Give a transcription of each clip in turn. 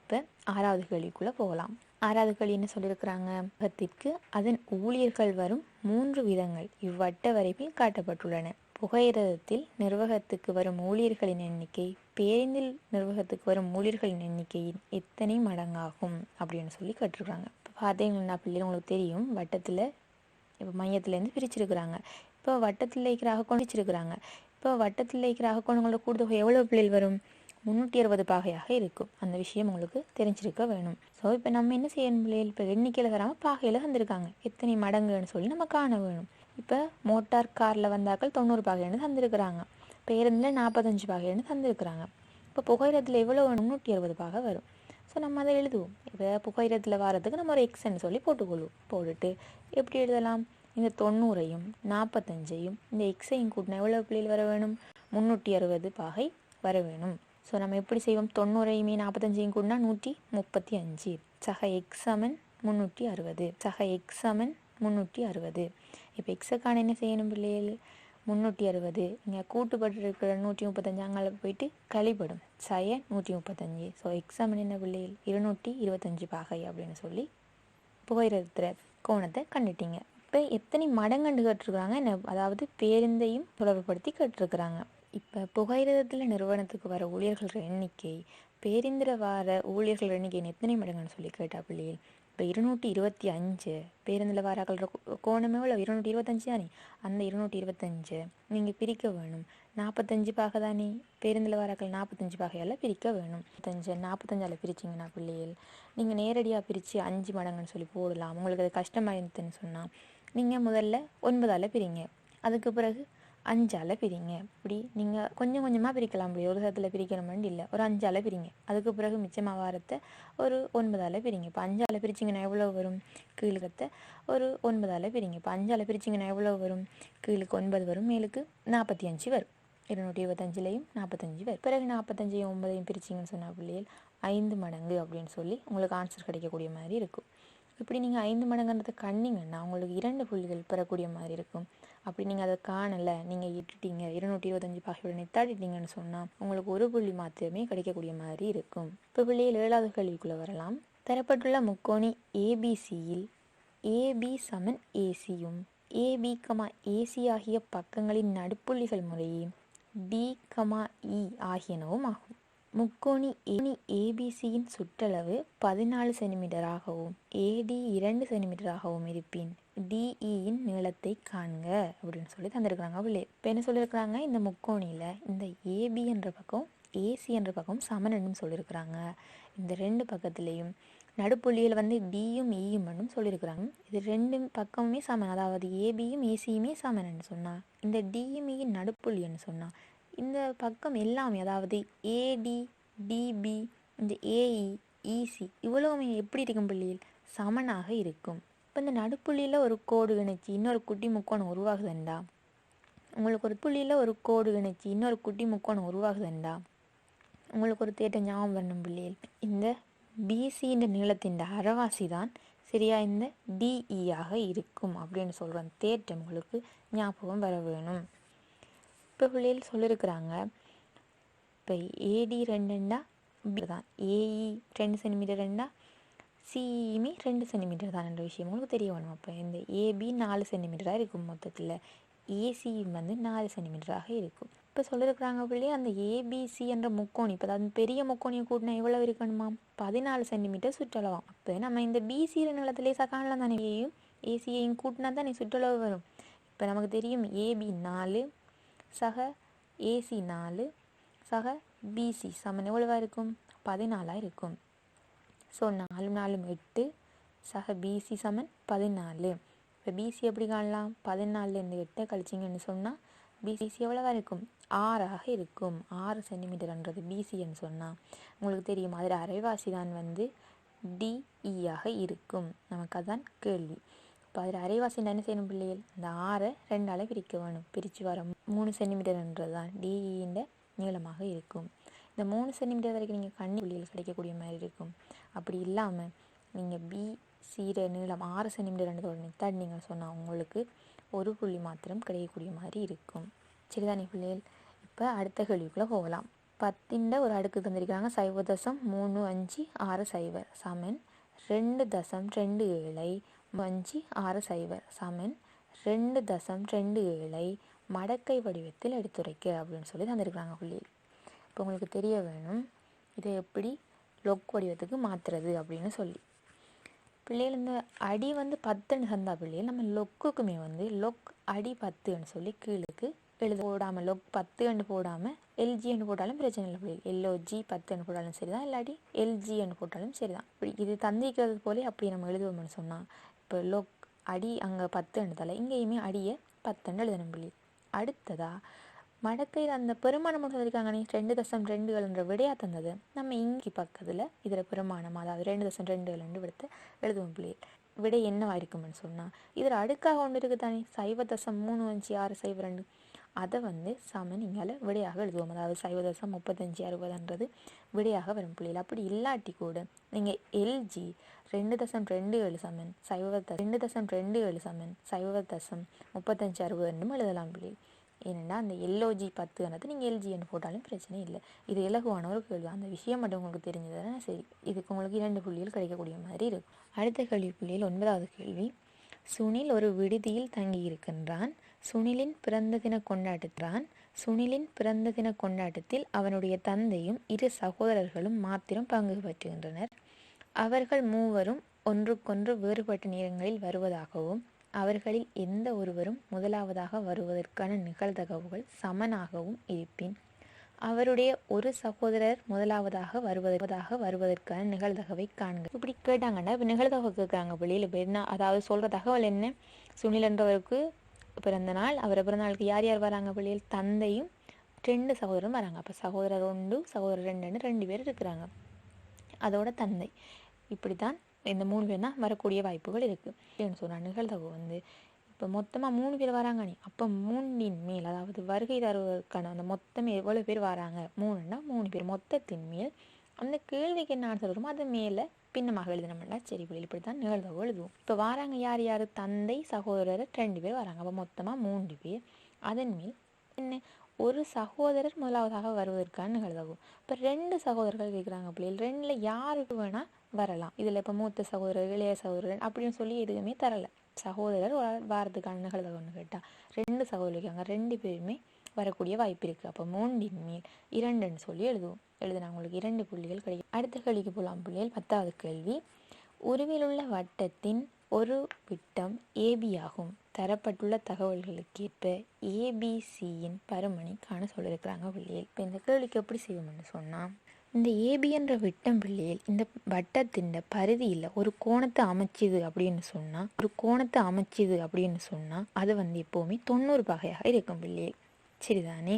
இப்போ 6வது கேள்விக்குள்ளே போகலாம். 6வது கேள்வி என்ன சொல்லியிருக்கிறாங்க? புகையிரதத்திற்கு அதன் ஊழியர்கள் வரும் 3 விதங்கள் இவ்வட்ட வரைவில் காட்டப்பட்டுள்ளன. புகையிரதத்தில் நிர்வாகத்துக்கு வரும் ஊழியர்களின் எண்ணிக்கை பேருந்தில் நிர்வாகத்துக்கு வரும் ஊழியர்களின் எண்ணிக்கையின் எத்தனை மடங்காகும் அப்படின்னு சொல்லி கேட்டிருக்காங்க. இப்போ பார்த்தீங்கன்னா பிள்ளைகள் உங்களுக்கு தெரியும், வட்டத்தில் இப்போ மையத்துலேருந்து பிரிச்சிருக்கிறாங்க. இப்போ வட்டத்தில் இருக்கிற அகக்கோணம் பிரிச்சிருக்கிறாங்க. இப்போ வட்டத்தில் இருக்கிற அகக்கோணங்களோட கூடுதொகை எவ்வளோ பிள்ளைகள் வரும்? 360 பாகையாக இருக்கும். அந்த விஷயம் உங்களுக்கு தெரிஞ்சிருக்க வேணும். ஸோ இப்போ நம்ம என்ன செய்யணும் பிள்ளைகள்? இப்போ எண்ணிக்கையில் தராமல் பாகையில் தந்திருக்காங்க, எத்தனை மடங்குன்னு சொல்லி நம்ம காண வேணும். இப்போ மோட்டார் காரில் வந்தாக்கள் 90 பாகைன்னு தந்திருக்கிறாங்க. பேருந்தில் 45 பாகைன்னு தந்திருக்கிறாங்க. இப்போ புகையிரத்தில் எவ்வளோ 360 பாகை வரும். ஸோ நம்ம அதை எழுதுவோம். இப்போ புகையிரத்தில் வாரத்துக்கு நம்ம ஒரு எக்ஸ்ன்னு சொல்லி போட்டுக்கொள்வோம். போட்டுட்டு எப்படி எழுதலாம்? இந்த 90ஐயும் 45ஐயும் இந்த எக்ஸையும் கூட்டினா எவ்வளோ பிள்ளைகள் வர வேணும்? 360 பாகை வர வேணும். ஸோ நம்ம எப்படி செய்வோம்? 90ஐயுமே 45ஐயும் கூட்டினா 135. சக எக்ஸ் சமன் 360. சக எக்ஸ் சமன் 360. இப்போ எக்ஸுக்கான என்ன செய்யணும் பிள்ளைகள்? 360 இங்கே கூட்டுப்பட்டு இருக்கிற 135 அங்கே போயிட்டு கழிப்படும். சய 135. ஸோ எக்ஸ் சமன் என்ன பிள்ளைகள்? 225 பாகை அப்படின்னு சொல்லி புகையிரதத்தில் கோணத்தை கண்டுட்டீங்க. இப்போ எத்தனை மடங்கண்டு கேட்டிருக்கிறாங்க என்ன, அதாவது பேருந்தையும் தொடர்புபடுத்தி கேட்டிருக்கிறாங்க. இப்போ புகையிரதத்தில் நிறுவனத்துக்கு வர ஊழியர்கள் எண்ணிக்கை பேருந்தில் வர ஊழியர்கள் எண்ணிக்கைன்னு எத்தனை மடங்குன்னு சொல்லி கேட்டா பிள்ளைகள்? இப்போ 225 பேருந்தில் வராக்கள் கோணமே எவ்வளோ? 225 தானே. அந்த 225 நீங்கள் பிரிக்க வேணும். 45 பாகை தானே பேருந்தில் வராக்கள், 45 பாகையால் பிரிக்க வேணும். 45 பிரிச்சிங்கன்னா பிள்ளைகள் நீங்கள் நேரடியாக பிரித்து 5 மடங்குன்னு சொல்லி போடலாம். உங்களுக்கு அது கஷ்டமாக இருந்துன்னு சொன்னால் நீங்கள் முதல்ல 9ஆல் பிரிங்க, அதுக்கு பிறகு 5ஆல் பிரிங்க. இப்படி நீங்கள் கொஞ்சம் கொஞ்சமாக பிரிக்கலாம். அப்படி ஒரு சதத்தில் பிரிக்கணும்னு இல்லை, ஒரு 5ஆல் பிரிங்க. அதுக்கு பிறகு மிச்சமாக வாரத்தை ஒரு 9ஆல் பிரிங்க. இப்போ 5ஆல் பிரிச்சிங்கன்னா எவ்வளோ வரும்? கீழுக்கத்தை ஒரு 9ஆல் பிரிங்க. இப்போ 5ஆல் பிரிச்சிங்கன்னா எவ்வளோ வரும்? கீழுக்கு 9 வரும், மேலுக்கு 45 வரும். 225லையும் 45 வரும். பிறகு 45ஐயும் 9ஐயும் பிரிச்சிங்கன்னு சொன்னால் பிள்ளைகள் 5 மடங்கு அப்படின்னு சொல்லி உங்களுக்கு ஆன்சர் கிடைக்கக்கூடிய மாதிரி இருக்கும். இப்படி நீங்கள் 5 மடங்குன்றதை கண்டிங்கன்னா உங்களுக்கு 2 புள்ளிகள் பெறக்கூடிய மாதிரி இருக்கும். அப்படி நீங்கள் அதை காணலை, நீங்கள் இட்டுட்டீங்க 225 பாகையுடன் நித்தாட்டிட்டீங்கன்னு சொன்னால் உங்களுக்கு 1 புள்ளி மாத்திரமே கிடைக்கக்கூடிய மாதிரி இருக்கும். இப்போ பிள்ளைகள் 7வது கேள்விக்குள்ளே வரலாம். தரப்பட்டுள்ள முக்கோணி ஏபிசியில் ஏபி சமன் ஏசியும் ஏபி ஏசி ஆகிய பக்கங்களின் நடுப்புள்ளிகள் முறையே டி இ ஆகியனவும் ஆகும். முக்கோணி ஏபிசியின் சுற்றளவு 14 சென்டிமீட்டராகவும் ஏடி 2 சென்டிமீட்டராகவும் இருப்பின் டிஇயின் நீளத்தை காண்க அப்படின்னு சொல்லி தந்திருக்கிறாங்க. அவளே இப்போ என்ன சொல்லியிருக்கிறாங்க? இந்த முக்கோணியில் இந்த ஏபி என்ற பக்கம் ஏசி என்ற பக்கம் சமன்னு சொல்லியிருக்கிறாங்க. இந்த 2 பக்கத்துலேயும் நடுப்புள்ளியில் வந்து டியும் ஈயும் சொல்லியிருக்கிறாங்க. இது 2 பக்கமுமே சமன், அதாவது ஏபியும் ஏசியுமே சமன்னு சொன்னால் இந்த டியும் ஈயின் நடுப்புள்ளின்னு சொன்னால் இந்த பக்கம் எல்லாமே, அதாவது ஏடி டிபி இந்த ஏஇ இசி இவ்வளவுமே எப்படி இருக்கும் பிள்ளைகள்? சமனாக இருக்கும். இப்போ இந்த நடுப்புள்ளியில் ஒரு கோடு இணைச்சி இன்னொரு குட்டி முக்கோணம் உருவாகுதுண்டா, உங்களுக்கு ஒரு புள்ளியில் ஒரு கோடு இணைச்சி இன்னொரு குட்டி முக்கோணம் உருவாகுதுண்டா, உங்களுக்கு ஒரு தேட்டம் ஞாபகம் வரணும் பிள்ளைகள். இந்த பிசின்ற நீளத்தின் அரைவாசி தான் சரியா இந்த டிஇயாக இருக்கும் அப்படின்னு சொல்கிறேன். தேட்டம் உங்களுக்கு ஞாபகம் வர வேணும். இப்போ பிள்ளைகள் சொல்லியிருக்கிறாங்க, இப்போ ஏடி 2 தான், ஏஇ 2 சென்டிமீட்டர் சிஇயுமே 2 சென்டிமீட்டர் தான் என்ற விஷயம் உங்களுக்கு தெரிய வேணும். அப்போ இந்த ஏபி 4 சென்டிமீட்டராக இருக்கும், மொத்தத்தில் ஏசி வந்து 4 சென்டிமீட்டராக இருக்கும். இப்போ சொல்லியிருக்கிறாங்க பிள்ளை அந்த ஏபிசி என்ற முக்கோணி, இப்போ அதாவது பெரிய முக்கோணியை கூட்டினா எவ்வளோ இருக்கணுமா? 14 சென்டிமீட்டர் சுற்றளவாம். அப்போ நம்ம இந்த பிசி நிலத்திலே காணலாம் தானே, ஏயும் ஏசியையும் கூட்டினா தானே சுற்றளவு வரும். இப்போ நமக்கு தெரியும் ஏபி 4 சக ஏசி 4 சக பிசி சமன் எவ்வளவாக இருக்கும்? 14 இருக்கும். ஸோ 4 4 8 சக பிசி சமன் 14. இப்போ பிசி எப்படி காணலாம்? 14லேருந்து 8 கழிச்சிங்கன்னு சொன்னால் பிசி எவ்வளவாக இருக்கும்? 6ஆக இருக்கும். 6 சென்டிமீட்டர்ன்றது பிசின்னு சொன்னால் உங்களுக்கு தெரியும் அதில் அரைவாசி தான் வந்து டிஇயாக இருக்கும். நமக்கு அதுதான் கேள்வி. இப்போ அதில் அரைவாசின்னு என்ன செய்யணும் பிள்ளைகள்? இந்த 6 2ஆல் பிரிக்க வேணும். பிரித்து வர 3 சென்டிமீட்டர்ன்றது தான் டிஇன்ற நீளமாக இருக்கும். இந்த 3 சென்டிமீட்டர் வரைக்கும் நீங்கள் கண்ணி புள்ளிகள் கிடைக்கக்கூடிய மாதிரி இருக்கும். அப்படி இல்லாமல் நீங்கள் பிசிற நீளம் 6 சென்டிமீட்டர்ன்றதோட நித்தாடினீங்கன்னு சொன்னால் உங்களுக்கு 1 புள்ளி மாத்திரம் கிடைக்கக்கூடிய மாதிரி இருக்கும். சரிதானே பிள்ளைகள்? இப்போ அடுத்த கேள்விக்குள்ளே போகலாம். 10 ஒரு அடுக்கு தந்திருக்காங்க 0.3560 சமன் 2.27 560 சமன் 2.27 மடக்கை வடிவத்தில் எடுத்துரைக்க அப்படின்னு சொல்லி தந்திருக்கிறாங்க பிள்ளைகள். இப்போ உங்களுக்கு தெரிய வேணும் இதை எப்படி லொக் வடிவத்துக்கு மாற்றுறது அப்படின்னு சொல்லி. பிள்ளைகள் இந்த அடி 10ன்னு தந்தா பிள்ளைகள் நம்ம லொக்குக்குமே லொக் அடி 10ன்னு சொல்லி கீழுக்கு எழுத போடாமல் லொக் 10 போடாமல் எல்ஜின்னு போட்டாலும் பிரச்சனை இல்லை பிள்ளைகள். எல்ஓஜி 10 போட்டாலும் சரிதான், இல்லாட்டி எல்ஜின்னு போட்டாலும் சரிதான். இப்படி இது தந்திக்கிறது போலே அப்படி நம்ம எழுதுவோம்னு சொன்னால் இப்போ லொக் அடி அங்கே 10 இங்கேயுமே அடியை 10 எழுதணும் பிள்ளைகள். அடுத்ததா மடக்கையில் அந்த பெருமானம் தந்திருக்காங்க 2.2 விடையா தந்தது நம்ம இங்கே பக்கத்தில் இதில் பெருமானம் அதாவது 2.2 விடுத்து எழுதுவோம் பிள்ளைகள். விடை என்னவா இருக்கும்னு சொன்னால் இதில் அடுக்காக ஒன்று இருக்குது தானே 0.3560 அதை சமன் இங்கால விடையாக எழுதுவோம். அதாவது 0.3560 விடையாக வரும் பிள்ளைகள். அப்படி இல்லாட்டி கூட நீங்கள் எல்ஜி 2.27 சமன் 2.27 சமன் 0.3560 எழுதலாம் பிள்ளைகள். ஏனென்னா அந்த எல்ஓஜி 10 நீங்கள் எல்ஜின்னு போட்டாலும் பிரச்சனை இல்லை. இது இலகுவான ஒரு கேள்வி. அந்த விஷயம் மட்டும் உங்களுக்கு தெரிஞ்சதுன்னா சரி. இதுக்கு உங்களுக்கு 2 புள்ளிகள் கிடைக்கக்கூடிய மாதிரி இருக்கும். அடுத்த கேள்வி புள்ளியில் 9வது கேள்வி. சுனில் ஒரு விடுதியில் தங்கியிருக்கின்றான். சுனிலின் பிறந்த தின கொண்டாட்டத்தில் அவனுடைய தந்தையும் 2 சகோதரர்களும் மாத்திரம் பங்கு பெற்றுகின்றனர். அவர்கள் மூவரும் ஒன்றுக்கொன்று வேறுபட்ட நேரங்களில் வருவதாகவும் அவர்களில் எந்த ஒருவரும் முதலாவதாக வருவதற்கான நிகழ்தகவுகள் சமனாகவும் இருப்பின் அவருடைய ஒரு சகோதரர் முதலாவதாக வருவதற்கான நிகழ்தகவை காண்க. இப்படி கேட்டாங்கன்னா இப்போ நிகழ்தகவு கேட்குறாங்க வெளியில். இப்போ என்ன அதாவது சொல்கிற தகவல் என்ன? சுனில் என்றவருக்கு பிறந்த நாள், அவரை பிறந்த நாளுக்கு யார் யார் வராங்க வெளியில்? தந்தையும் 2 சகோதரரும் வராங்க. அப்போ சகோதரர் 1 சகோதரர் 2 பேர் இருக்கிறாங்க. அதோட தந்தை. இப்படி தான் இந்த 3 பேர்னா வரக்கூடிய வாய்ப்புகள் இருக்குது. ஏன்னு சொன்னால் நிகழ்தகவு இப்போ மொத்தமாக 3 பேர் வராங்க. அப்போ 3ன் மேல் அதாவது வருகை தருவதற்கான அந்த மொத்தமே எவ்வளோ பேர் வராங்க? 3ன்னா 3 பேர் மொத்தத்தின் மேல் அந்த கேள்விக்கு என்ன ஆன்சர் வருமோ அது மேலே பின்னமாக எழுதினோம்னா சரி பிள்ளைகள். இப்படி தான் நிகழ்தகவு எழுதுவோம். இப்போ வராங்க யார் யார்? தந்தை சகோதரர் 2 பேர் வராங்க. அப்போ மொத்தமாக 3 பேர். அதன் மேல் என்ன ஒரு சகோதரர் முதலாவதாக வருவதற்கான நிகழ்தகவு. இப்போ 2 சகோதரர்கள் கேட்குறாங்க பிள்ளைகள். 2ல் யாருக்கு வேணால் வரலாம். இதில் இப்போ மூத்த சகோதரர் இளைய சகோதரர் அப்படின்னு சொல்லி எதுவுமே தரலை. சகோதரர் வாரத்துக்கான நிகழ்தகவுன்னு கேட்டால் 2 சகோதரிக்காங்க. 2 பேருமே வரக்கூடிய வாய்ப்பு இருக்குது. அப்போ 3ன் மேல் 2ன்னு சொல்லி எழுதுவோம். எழுதுனா உங்களுக்கு 2 புள்ளிகள் கிடைக்கும். அடுத்த கேள்விக்கு போகலாம் பிள்ளைகள். 10வது கேள்வி. உருவிலுள்ள வட்டத்தின் ஒரு விட்டம் ஏபி ஆகும். தரப்பட்டுள்ள தகவல்களுக்கேற்ப ஏபிசியின் பருமனை காண சொல்லியிருக்கிறாங்க பிள்ளைகள். இப்போ இந்த கேள்விக்கு எப்படி செய்வோம்னு சொன்னால் இந்த ஏபி என்ற விட்டம் பிள்ளைகள் இந்த வட்டத்தின் பரிதியில் ஒரு கோணத்தை அமைச்சிது அப்படின்னு சொன்னால் அது எப்போவுமே 90 வகையாக இருக்கும் பிள்ளைகள். சரிதானே?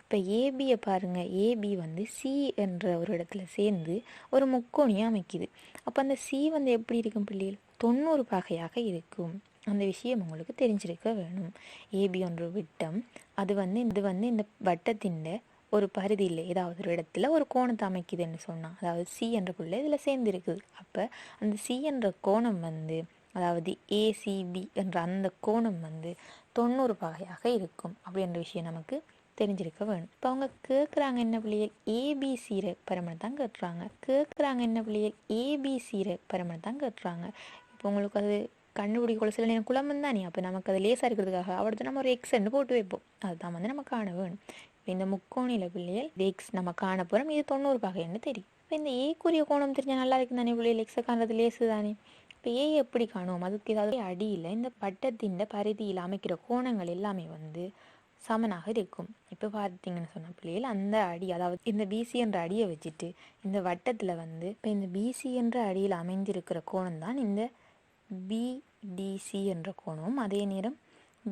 இப்போ ஏபியை பாருங்கள். ஏபி சி என்ற ஒரு இடத்துல சேர்ந்து ஒரு முக்கோணியை அமைக்குது. அப்போ அந்த சி எப்படி இருக்கும் பிள்ளைகள்? 90 வகையாக இருக்கும். அந்த விஷயம் உங்களுக்கு தெரிஞ்சிருக்க வேணும். ஏபி என்ற விட்டம் அது இந்த வட்டத்தின் ஒரு பரிதியில் ஏதாவது ஒரு இடத்துல ஒரு கோணத்தை அமைக்குதுன்னு சொன்னால் அதாவது சி என்ற புள்ளி இதில் சேர்ந்து இருக்குது. அப்போ அந்த சி என்ற கோணம் அதாவது ஏசிபி என்ற அந்த கோணம் 90 வகையாக இருக்கும் அப்படின்ற விஷயம் நமக்கு தெரிஞ்சிருக்க வேணும். இப்போ அவங்க கேட்குறாங்க என்ன பிள்ளைகள்? ஏபிசி பருமனை தான் கேட்குறாங்க. இப்போ உங்களுக்கு அது கண்டுபிடிக்க சில நேரம் குழம்பம் தானே. அப்போ நமக்கு அது லேசாக இருக்கிறதுக்காக அவர்கிட்ட நம்ம ஒரு எக்ஸ்ன்னு போட்டு வைப்போம். அதுதான் நம்ம காண வேணும். இப்போ இந்த முக்கோணியில் பிள்ளைகள் எக்ஸ் நம்ம காண போகிறோம். இது 90 வகைன்னு தெரியும். இப்போ இந்த ஏக்குரிய கோணம் தெரிஞ்சால் நல்லா இருக்குது தானே பிள்ளைகள்? எக்ஸை காணுறது லேசு தானே. இப்போ ஏ எப்படி காணுவோம்? அதுக்கு ஏதாவது அடியில் இந்த வட்டத்தின் பரிதியில் அமைக்கிற கோணங்கள் எல்லாமே சமனாக இருக்கும். இப்போ பார்த்தீங்கன்னு சொன்ன பிள்ளைகள் அந்த அடி அதாவது இந்த பிசி என்ற அடியை வச்சுட்டு இந்த வட்டத்தில் இப்போ இந்த பிசி என்ற அடியில் அமைந்திருக்கிற கோணம் தான் இந்த பிடிசி என்ற கோணமும் அதே நேரம்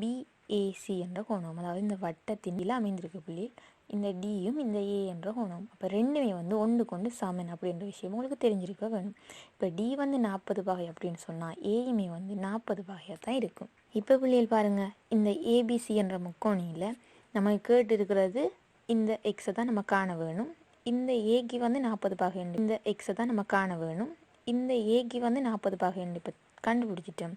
பிஏசி என்ற கோணம். அதாவது இந்த வட்டத்தின் அமைந்திருக்கு பிள்ளைகள் இந்த டியும் இந்த ஏ என்ற கோணம். அப்போ ரெண்டுமே ஒன்றுக்கொண்டு சமன் அப்படின்ற விஷயம் உங்களுக்கு தெரிஞ்சிருக்க வேணும். இப்போ டி 40 வகை அப்படின்னு சொன்னால் ஏயுமே 40 வகையாக தான் இருக்கும். இப்போ பிள்ளைகள் பாருங்கள், இந்த ஏபிசி என்ற முக்கோணியில் நம்ம கேட்டு இருக்கிறது இந்த எக்ஸை தான் நம்ம காண வேணும். இந்த ஏக்கு 40 வகை இந்த எக்ஸை தான் நம்ம காண வேணும். இந்த ஏக்கு 40 வகை இப்போ கண்டுபிடிச்சிட்டோம்.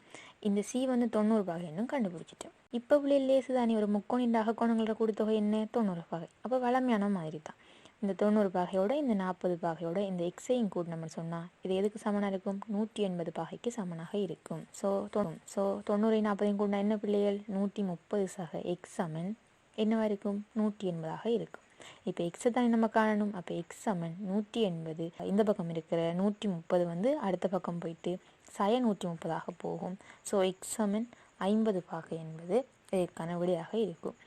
இந்த சி 90 வகைன்னு கண்டுபிடிச்சிட்டோம். இப்போ பிள்ளைகள் லேசு தானே. ஒரு முக்கோணின் அகக்கோணங்களோட கூட்டுத்தொகை என்ன? 90 வகை. அப்போ வளமையான மாதிரி தான். இந்த 90 பாகையோட இந்த 40 பாகையோட இந்த எக்ஸையும் கூட்டினோம்னு சொன்னால் இது எதுக்கு சமனாக இருக்கும்? 180 பாகைக்கு சமனாக இருக்கும். ஸோ 90 40 கூட்டினா என்ன பிள்ளைகள்? 130 சக எக்ஸ் சமன் என்னவா இருக்கும்? 180 இருக்கும். இப்போ எக்ஸை தான் நம்ம காணணும். அப்போ எக்ஸ் சமன் 180, இந்த பக்கம் இருக்கிற 130 வந்து அடுத்த பக்கம் போயிட்டு சய 130 போகும். ஸோ எக்ஸ் சமன் 50 பாகை என்பது இதற்கான விடையாக இருக்கும்.